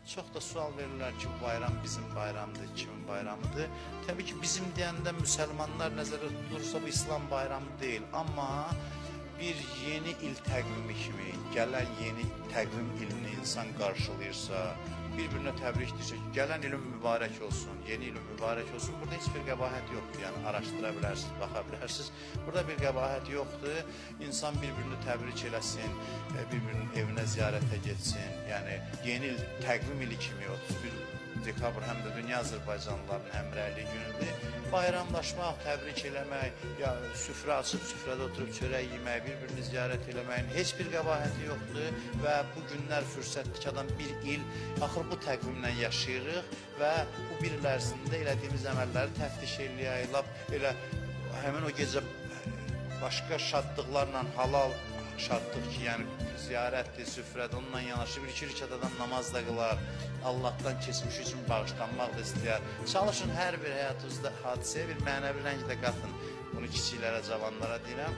Çox da sual verirlər ki, bu bayram bizim bayramdır, kimin bayramıdır? Təbii ki, bizim deyəndə müsəlmanlar nəzərdə tutulursa bu İslam bayramı deyil. Amma bir yeni il təqvimi kimi, gələn yeni təqvim ilini insan qarşılayırsa, bir-birinə təbrik edirsə ki, gələn ilin mübarək olsun, yeni ilin mübarək olsun. Burada heç bir qəbahət yoxdur, yəni araşdıra bilərsiniz, baxa bilərsiniz. Burada bir qəbahət yoxdur. İnsan bir-birini təbrik eləsin, bir-birinin evinə ziyarətə getsin. Yəni yeni il təqvim ili kimi 31 dekabr həm də Dünya Azərbaycanlıların Həmrəylik günüdür. Bayramlaşmaq, təbrik eləmək, ya süfrə açıb süfrədə oturub çörək yemək, bir-birini ziyarət eləməyin heç bir qəbahəti yoxdur və bu günlər fürsətdir ki, adam bir il axır bu təqvimlə yaşayırıq və bu bir il ərzində elədiyimiz əməlləri təftiş eləyək, lap elə həmin o gecə başqa şadlıqlarla halal şadlıq ki, yəni ziyarətdir, süfrədir, onunla yanaşı bir-iki rükət adam namaz da qılar, Allahdan keçmiş üçün bağışlanmaq da istəyər. Çalışın hər bir həyatınızda hadisəyə bir mənəvi rəng də qatın. Bunu kiçiklərə, cavanlara deyirəm.